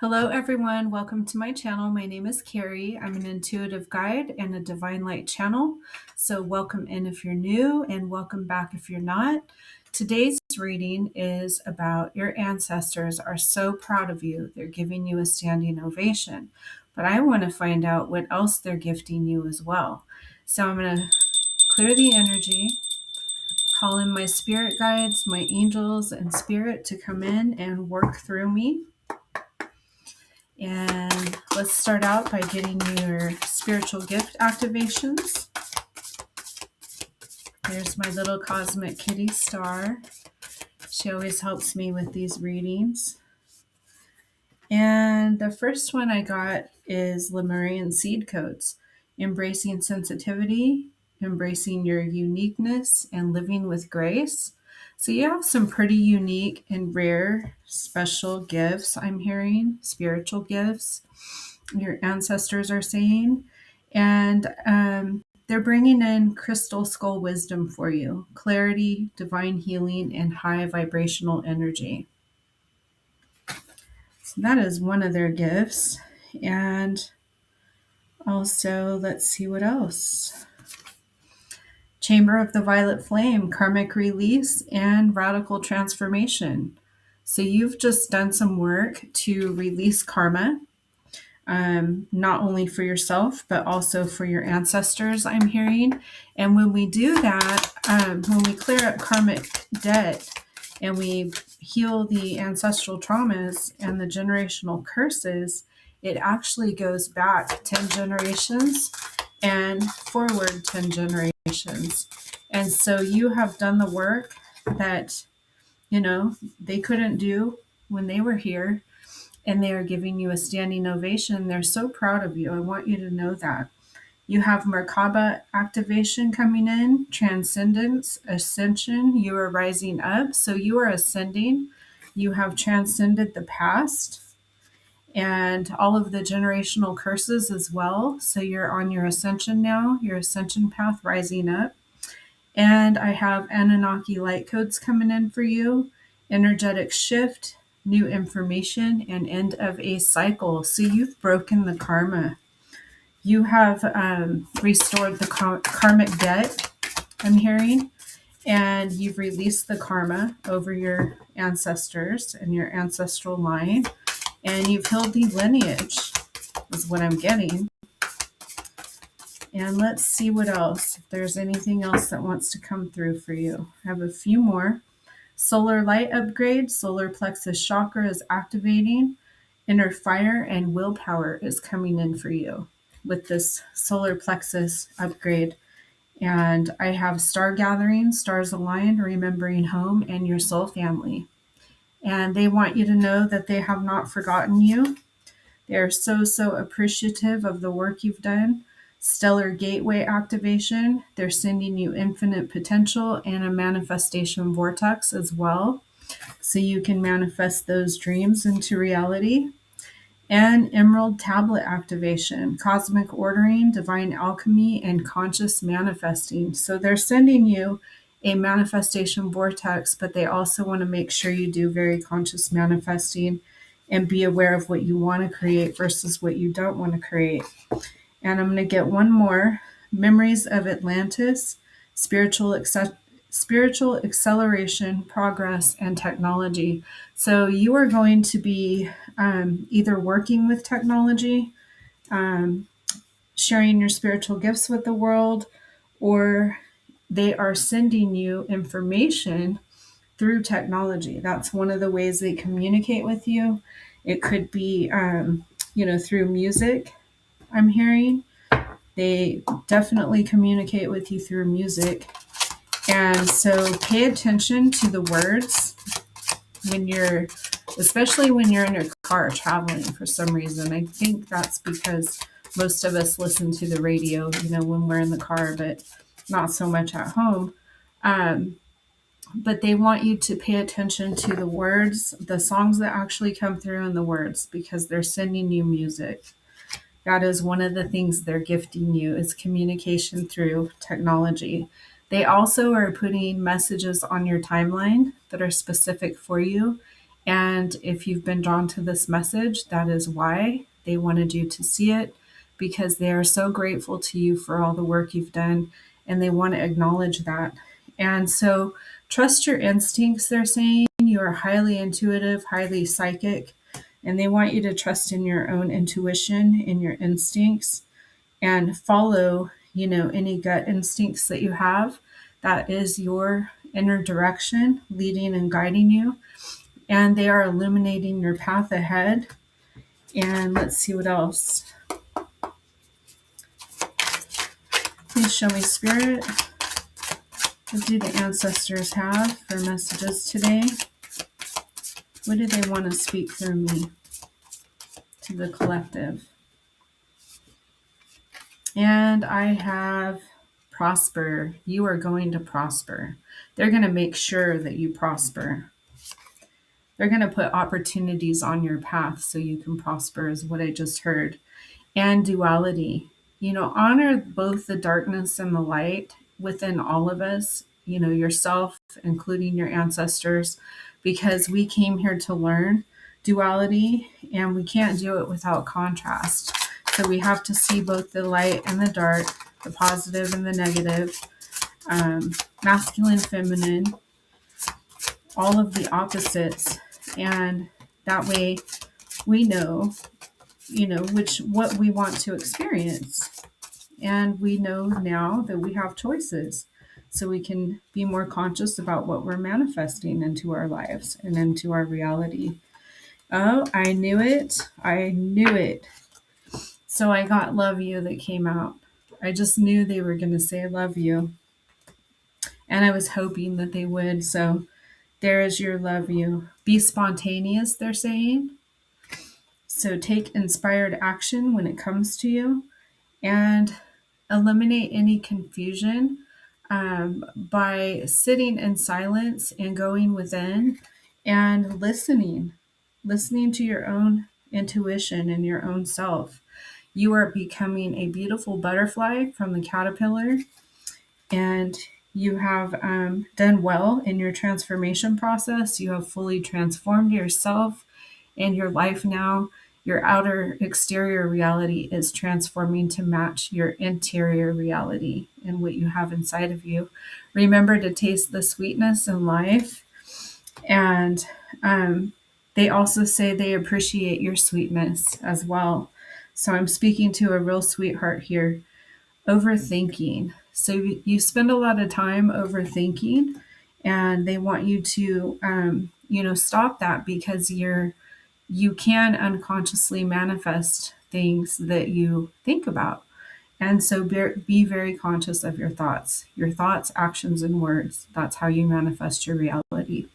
Hello, everyone. Welcome to my channel. My name is Carrie. I'm an intuitive guide and a divine light channel. So, welcome in if you're new, and welcome back if you're not. Today's reading is about your ancestors are so proud of you. They're giving you a standing ovation. But I want to find out what else they're gifting you as well. So, I'm going to clear the energy, call in my spirit guides, my angels, and spirit to come in and work through me. And let's start out by getting your spiritual gift activations. There's my little cosmic kitty star. She always helps me with these readings. And the first one I got is Lemurian seed codes, embracing sensitivity, embracing your uniqueness, and living with grace. So you have some pretty unique and rare special gifts, I'm hearing, spiritual gifts, your ancestors are saying. And they're bringing in crystal skull wisdom for you, clarity, divine healing, and high vibrational energy. So that is one of their gifts. And also, let's see what else. Chamber of the Violet Flame, karmic release and radical transformation. So you've just done some work to release karma, not only for yourself, but also for your ancestors, I'm hearing. And when we do that, when we clear up karmic debt and we heal the ancestral traumas and the generational curses, it actually goes back 10 generations and forward 10 generations. And so you have done the work that, they couldn't do when they were here, and they are giving you a standing ovation. They're so proud of you. I want you to know that. You have Merkaba activation coming in, transcendence, ascension. You are rising up. So you are ascending. You have transcended the past and all of the generational curses as well. So you're on your ascension now, your ascension path, rising up. And I have Anunnaki light codes coming in for you, energetic shift, new information, and end of a cycle. So you've broken the karma. You have restored the karmic debt, I'm hearing, and you've released the karma over your ancestors and your ancestral line, and you've healed the lineage, is what I'm getting. And let's see what else, if there's anything else that wants to come through for you. I have a few more. Solar light upgrade, solar plexus chakra is activating. Inner fire and willpower is coming in for you with this solar plexus upgrade. And I have star gathering, stars aligned, remembering home and your soul family. And they want you to know that they have not forgotten you. They are so appreciative of the work you've done. Stellar gateway activation. They're sending you infinite potential and a manifestation vortex as well, so you can manifest those dreams into reality. And emerald tablet activation, cosmic ordering, divine alchemy, and conscious manifesting. So they're sending you a manifestation vortex, but they also want to make sure you do very conscious manifesting and be aware of what you want to create versus what you don't want to create. And I'm going to get one more. Memories of Atlantis, spiritual acceleration, progress, and technology. So you are going to be either working with technology, sharing your spiritual gifts with the world, or they are sending you information through technology. That's one of the ways they communicate with you. It could be, through music, I'm hearing. They definitely communicate with you through music. And so pay attention to the words especially when you're in your car traveling for some reason. I think that's because most of us listen to the radio, when we're in the car, but not so much at home. But they want you to pay attention to the words, the songs that actually come through in the words, because they're sending you music. That is one of the things they're gifting you, is communication through technology. They also are putting messages on your timeline that are specific for you, And if you've been drawn to this message, that is why they wanted you to see it, because they are so grateful to you for all the work you've done, and they want to acknowledge that. And so trust your instincts, they're saying. You are highly intuitive, highly psychic, and they want you to trust in your own intuition, in your instincts, and follow, any gut instincts that you have. That is your inner direction leading and guiding you, and they are illuminating your path ahead. And let's see what else. Please show me, Spirit, what do the ancestors have for messages today? What do they want to speak through me to the collective? And I have prosper. You are going to prosper. They're going to make sure that you prosper. They're going to put opportunities on your path so you can prosper, is what I just heard. And duality. Honor both the darkness and the light within all of us, yourself, including your ancestors, because we came here to learn duality, and we can't do it without contrast. So we have to see both the light and the dark, the positive and the negative, masculine, feminine, all of the opposites. And that way we know, what we want to experience. And we know now that we have choices. So we can be more conscious about what we're manifesting into our lives and into our reality. Oh, I knew it. I knew it. So I got love you that came out. I just knew they were going to say love you. And I was hoping that they would. So there is your love you. Be spontaneous, they're saying. So take inspired action when it comes to you, and eliminate any confusion by sitting in silence and going within and listening to your own intuition and your own self. You are becoming a beautiful butterfly from the caterpillar, and you have done well in your transformation process. You have fully transformed yourself and your life now. Your outer exterior reality is transforming to match your interior reality and what you have inside of you. Remember to taste the sweetness in life. And they also say they appreciate your sweetness as well. So I'm speaking to a real sweetheart here. Overthinking. So you spend a lot of time overthinking, and they want you to, stop that, because you can unconsciously manifest things that you think about. And so be very conscious of your thoughts, actions, and words. That's how you manifest your reality.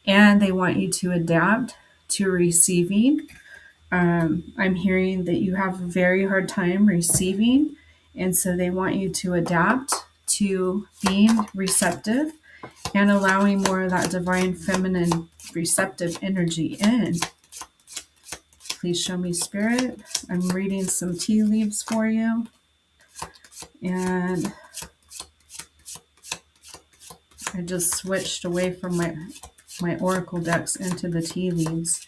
And they want you to adapt to receiving. I'm hearing that you have a very hard time receiving. And so they want you to adapt to being receptive and allowing more of that divine feminine receptive energy in. Please show me, Spirit. I'm reading some tea leaves for you. And I just switched away from my oracle decks into the tea leaves.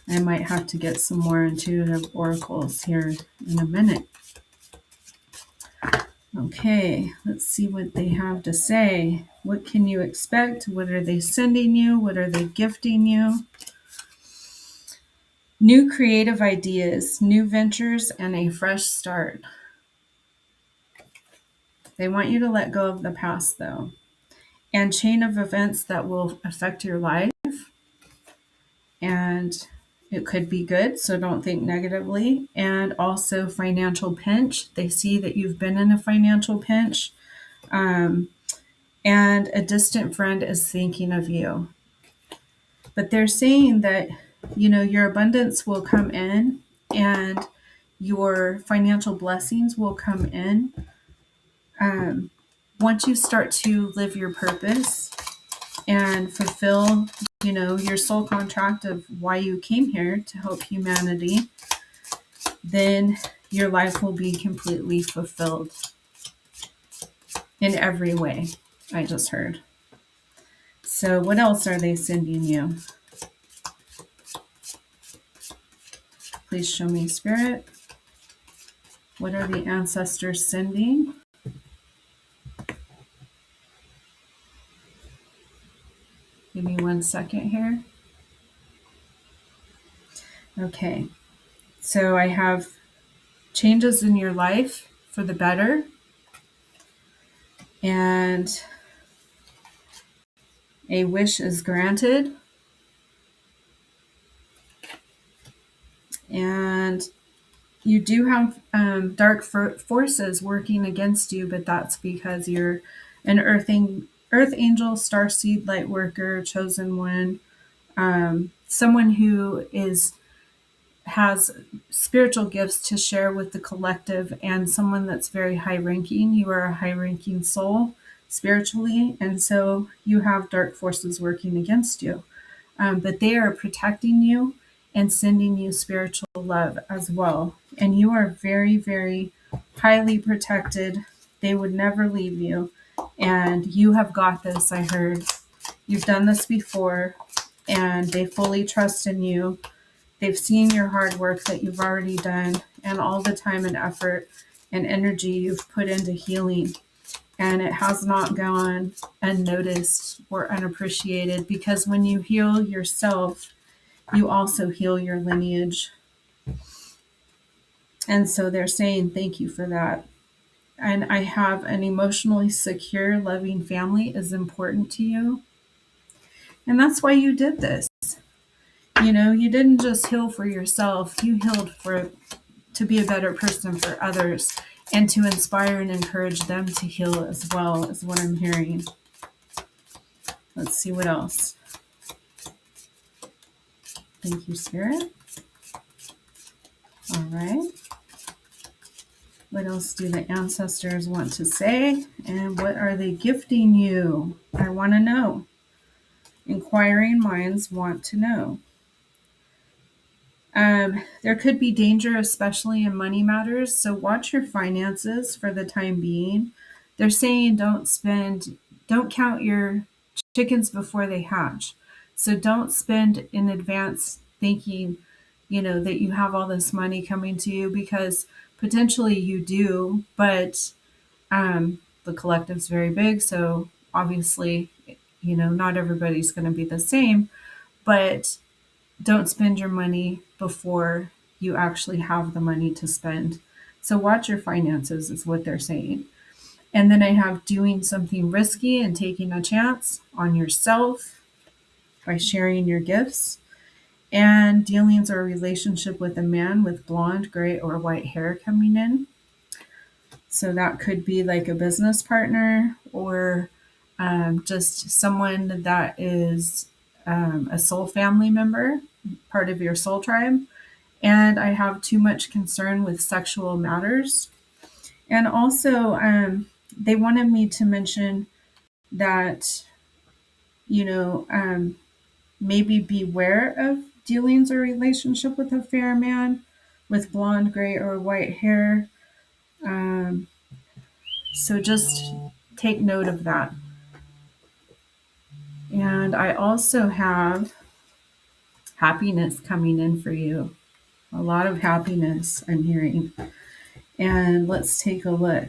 I might have to get some more intuitive oracles here in a minute. Okay, let's see what they have to say. What can you expect? What are they sending you? What are they gifting you? New creative ideas, new ventures, and a fresh start. They want you to let go of the past, though, and chain of events that will affect your life. And it could be good, so don't think negatively. And also financial pinch. They see that you've been in a financial pinch. And a distant friend is thinking of you. But they're saying that, your abundance will come in, and your financial blessings will come in. Once you start to live your purpose and fulfill, your soul contract of why you came here to help humanity, then your life will be completely fulfilled in every way, I just heard. So what else are they sending you? Please show me, Spirit. What are the ancestors sending? Give me 1 second here. Okay. So I have changes in your life for the better. And a wish is granted. And you do have dark forces working against you, but that's because you're an earth angel, starseed, light worker, chosen one, someone who has spiritual gifts to share with the collective, and someone that's very high ranking. You are a high ranking soul spiritually, and so you have dark forces working against you. But they are protecting you and sending you spiritual love as well. And you are very, very highly protected. They would never leave you. And you have got this, I heard. You've done this before, and they fully trust in you. They've seen your hard work that you've already done and all the time and effort and energy you've put into healing. And it has not gone unnoticed or unappreciated, because when you heal yourself, you also heal your lineage. And so they're saying thank you for that. And I have an emotionally secure, loving family is important to you. And that's why you did this. You know, you didn't just heal for yourself, you healed to be a better person for others and to inspire and encourage them to heal as well, is what I'm hearing. Let's see what else. Thank you, Spirit. All right. What else do the ancestors want to say? And what are they gifting you? I want to know. Inquiring minds want to know. There could be danger, especially in money matters. So watch your finances for the time being. They're saying don't count your chickens before they hatch. So don't spend in advance thinking, that you have all this money coming to you, because potentially you do, but the collective's very big. So obviously, not everybody's going to be the same, but don't spend your money before you actually have the money to spend. So watch your finances is what they're saying. And then I have doing something risky and taking a chance on yourself by sharing your gifts, and dealings or relationship with a man with blonde, gray, or white hair coming in. So that could be like a business partner, or just someone that is a soul family member, part of your soul tribe. And I have too much concern with sexual matters. And also, they wanted me to mention that, maybe beware of dealings or relationship with a fair man with blonde, gray, or white hair. So just take note of that. And I also have happiness coming in for you. A lot of happiness I'm hearing. And let's take a look.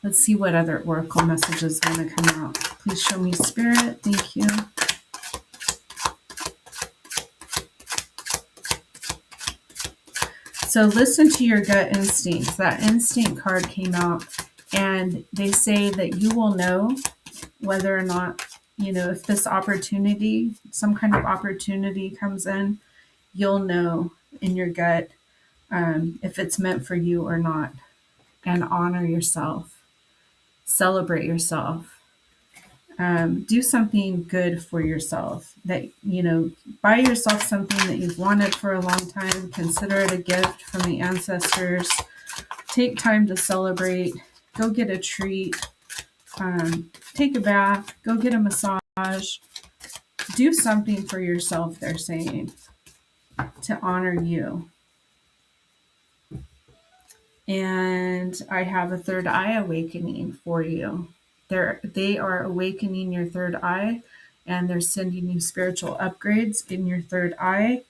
Let's see what other oracle messages want to come out. Please show me, Spirit. Thank you. So listen to your gut instincts. That instinct card came out, and they say that you will know whether or not, if this opportunity, some kind of opportunity comes in, you'll know in your gut if it's meant for you or not. And honor yourself. Celebrate yourself. Do something good for yourself. That, buy yourself something that you've wanted for a long time. Consider it a gift from the ancestors. Take time to celebrate. Go get a treat. Take a bath. Go get a massage. Do something for yourself, they're saying, to honor you. And I have a third eye awakening for you. They are awakening your third eye, and they're sending you spiritual upgrades in your third eye.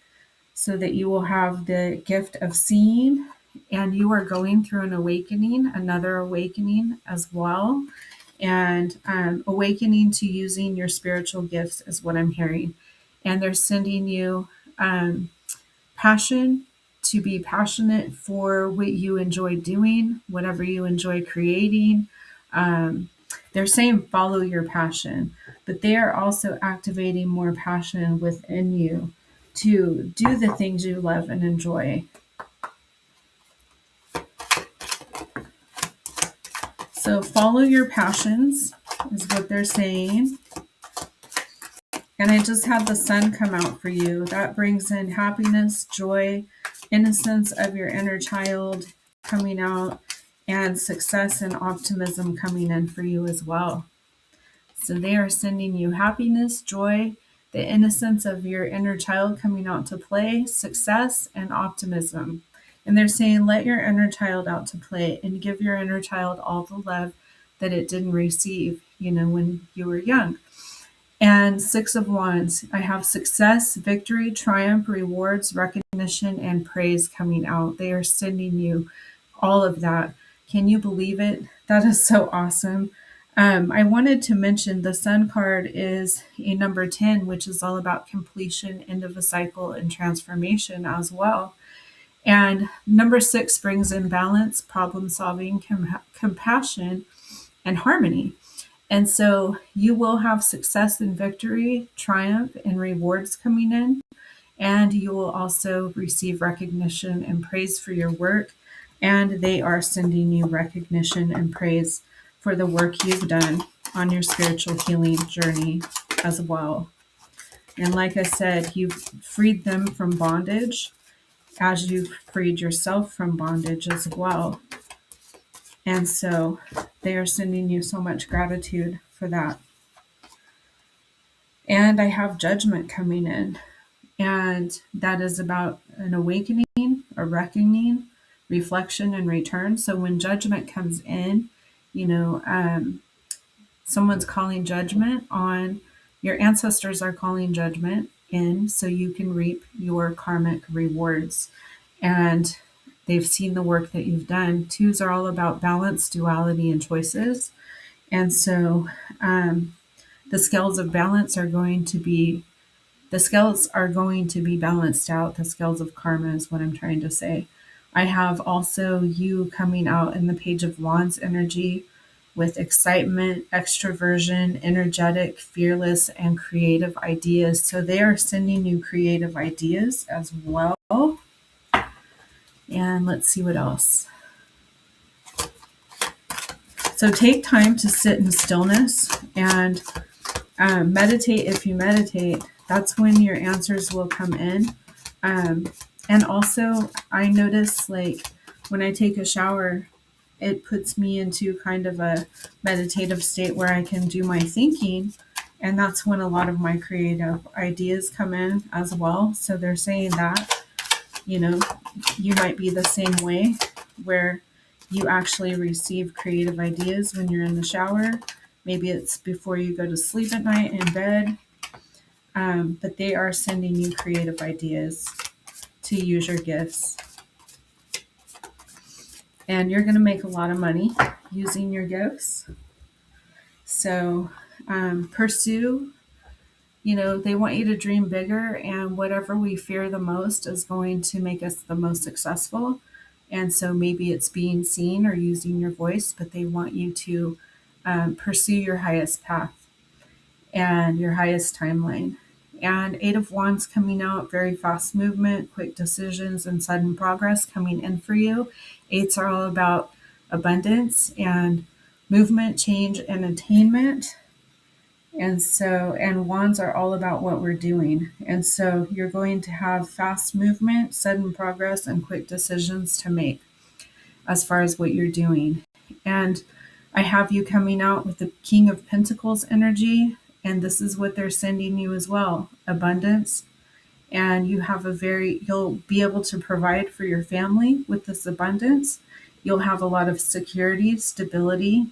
so that you will have the gift of seeing, and you are going through an awakening, another awakening as well. And awakening to using your spiritual gifts is what I'm hearing. And they're sending you passion, to be passionate for what you enjoy doing, whatever you enjoy creating. They're saying follow your passion, but they are also activating more passion within you to do the things you love and enjoy. So follow your passions is what they're saying. And I just had the sun come out for you. That brings in happiness, joy, innocence of your inner child coming out, and success and optimism coming in for you as well. So they are sending you happiness, joy, the innocence of your inner child coming out to play, success, and optimism. And they're saying, let your inner child out to play and give your inner child all the love that it didn't receive, when you were young. And Six of Wands, I have success, victory, triumph, rewards, recognition, and praise coming out. They are sending you all of that. Can you believe it? That is so awesome. I wanted to mention the Sun card is a number 10, which is all about completion, end of a cycle, and transformation as well. And number 6 brings in balance, problem solving, compassion, and harmony. And so you will have success and victory, triumph, and rewards coming in. And you will also receive recognition and praise for your work. And they are sending you recognition and praise for the work you've done on your spiritual healing journey as well. And like I said, you've freed them from bondage as you've freed yourself from bondage as well. And so they are sending you so much gratitude for that. And I have judgment coming in. And that is about an awakening, a reckoning, reflection, and return. So when judgment comes in, someone's calling judgment on, your ancestors are calling judgment in so you can reap your karmic rewards. And they've seen the work that you've done. Twos are all about balance, duality, and choices. And so the scales of balance are going to be balanced out. The scales of karma is what I'm trying to say. I have also you coming out in the Page of Wands energy with excitement, extroversion, energetic, fearless, and creative ideas. So they are sending you creative ideas as well. And let's see what else. So take time to sit in stillness and meditate. If you meditate, that's when your answers will come in. And also, I notice like when I take a shower, it puts me into kind of a meditative state where I can do my thinking. And that's when a lot of my creative ideas come in as well. So they're saying that, you might be the same way where you actually receive creative ideas when you're in the shower. Maybe it's before you go to sleep at night in bed. But they are sending you creative ideas to use your gifts. And you're going to make a lot of money using your gifts. So pursue, they want you to dream bigger, and whatever we fear the most is going to make us the most successful. And so maybe it's being seen or using your voice, but they want you to pursue your highest path and your highest timeline. And Eight of Wands coming out, very fast movement, quick decisions, and sudden progress coming in for you. Eights are all about abundance and movement, change, and attainment. And wands are all about what we're doing. And so you're going to have fast movement, sudden progress, and quick decisions to make as far as what you're doing. And I have you coming out with the King of Pentacles energy. And this is what they're sending you as well, abundance. And you'll be able to provide for your family with this abundance. You'll have a lot of security, stability,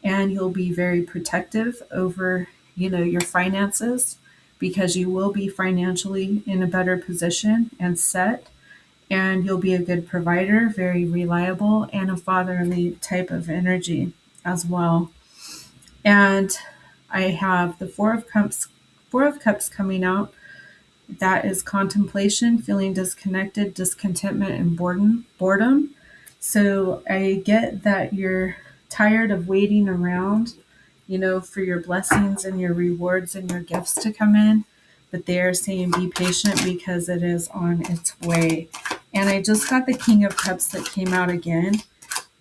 and you'll be very protective over, your finances. because you will be financially in a better position and set, and you'll be a good provider, very reliable, and a fatherly type of energy as well. And I have the Four of Cups coming out. That is contemplation, feeling disconnected, discontentment, and boredom. So I get that you're tired of waiting around, for your blessings and your rewards and your gifts to come in. But they are saying be patient because it is on its way. And I just got the King of Cups that came out again.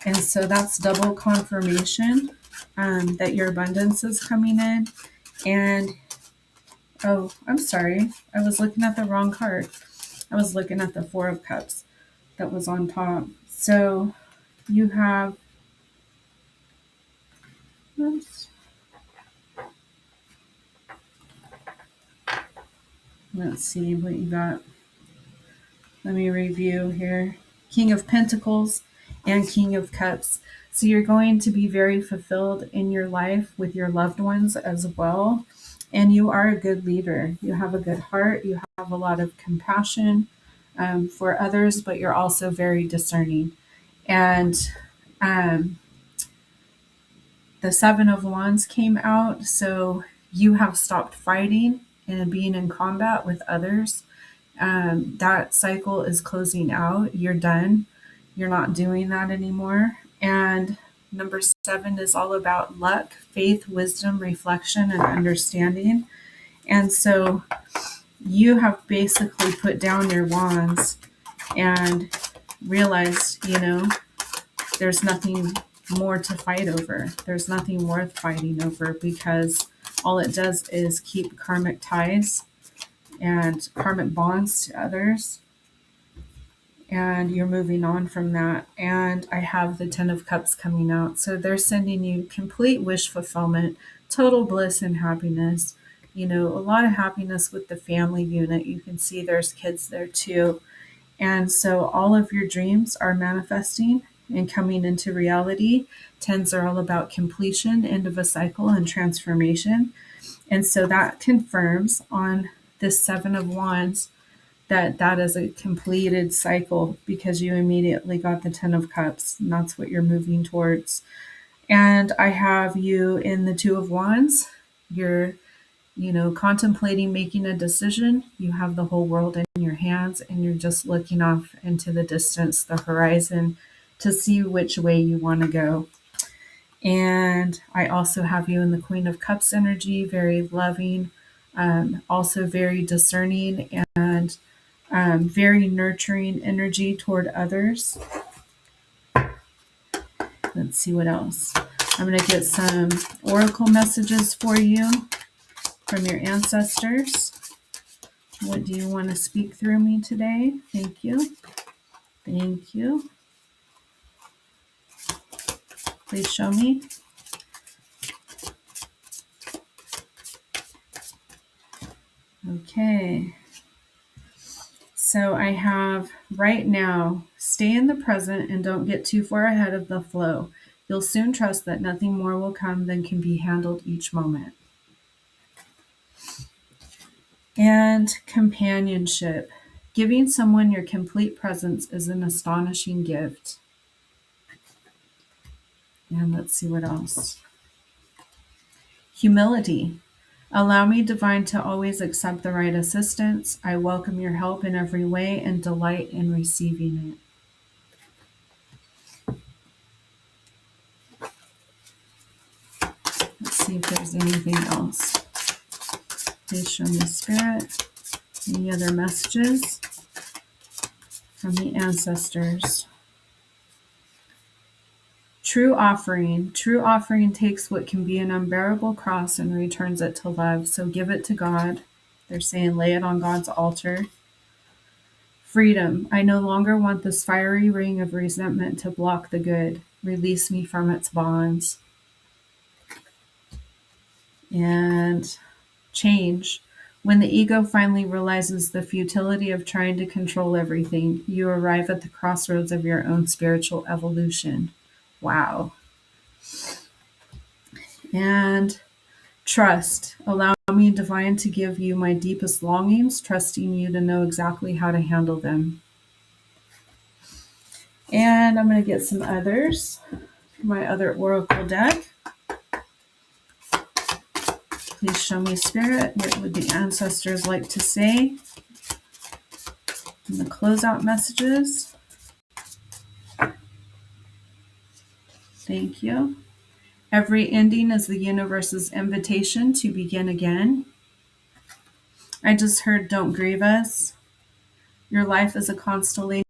And so that's double confirmation that your abundance is coming in. And oh, I'm sorry. I was looking at the wrong card. I was looking at the Four of Cups that was on top. So you have, oops, let's see what you got. Let me review here. King of Pentacles and King of Cups. So you're going to be very fulfilled in your life with your loved ones as well. And you are a good leader. You have a good heart. You have a lot of compassion for others, but you're also very discerning. And the Seven of Wands came out. So you have stopped fighting and being in combat with others. That cycle is closing out. You're done. You're not doing that anymore. And number 7 is all about luck, faith, wisdom, reflection, and understanding. And so you have basically put down your wands and realized, there's nothing more to fight over. There's nothing worth fighting over because all it does is keep karmic ties and karmic bonds to others. And you're moving on from that. And I have the 10 of Cups coming out. So they're sending you complete wish fulfillment, total bliss and happiness. A lot of happiness with the family unit. You can see there's kids there too. And so all of your dreams are manifesting and coming into reality. 10s are all about completion, end of a cycle, and transformation. And so that confirms on this 7 of Wands that is a completed cycle because you immediately got the 10 of Cups, and that's what you're moving towards. And I have you in the 2 of Wands. You're, contemplating making a decision. You have the whole world in your hands, and you're just looking off into the distance, the horizon, to see which way you want to go. And I also have you in the Queen of Cups energy, very loving, also very discerning, and very nurturing energy toward others. Let's see what else. I'm going to get some oracle messages for you from your ancestors. What do you want to speak through me today? Thank you. Thank you. Please show me. Okay. So I have right now, stay in the present and don't get too far ahead of the flow. You'll soon trust that nothing more will come than can be handled each moment. And companionship. Giving someone your complete presence is an astonishing gift. And let's see what else. Humility. Allow me, divine, to always accept the right assistance. I welcome your help in every way and delight in receiving it. Let's see if there's anything else. Please show me, Spirit, any other messages from the ancestors. True offering. True offering takes what can be an unbearable cross and returns it to love. So give it to God. They're saying lay it on God's altar. Freedom. I no longer want this fiery ring of resentment to block the good. Release me from its bonds. And change. When the ego finally realizes the futility of trying to control everything, you arrive at the crossroads of your own spiritual evolution. Wow. And trust. Allow Allow me, Divine, to give you my deepest longings, trusting you to know exactly how to handle them. And I'm going to get some others. My other oracle deck. Please show me, Spirit, what would the ancestors like to say in the closeout messages. Thank you. Every ending is the universe's invitation to begin again. I just heard, don't grieve us. Your life is a constellation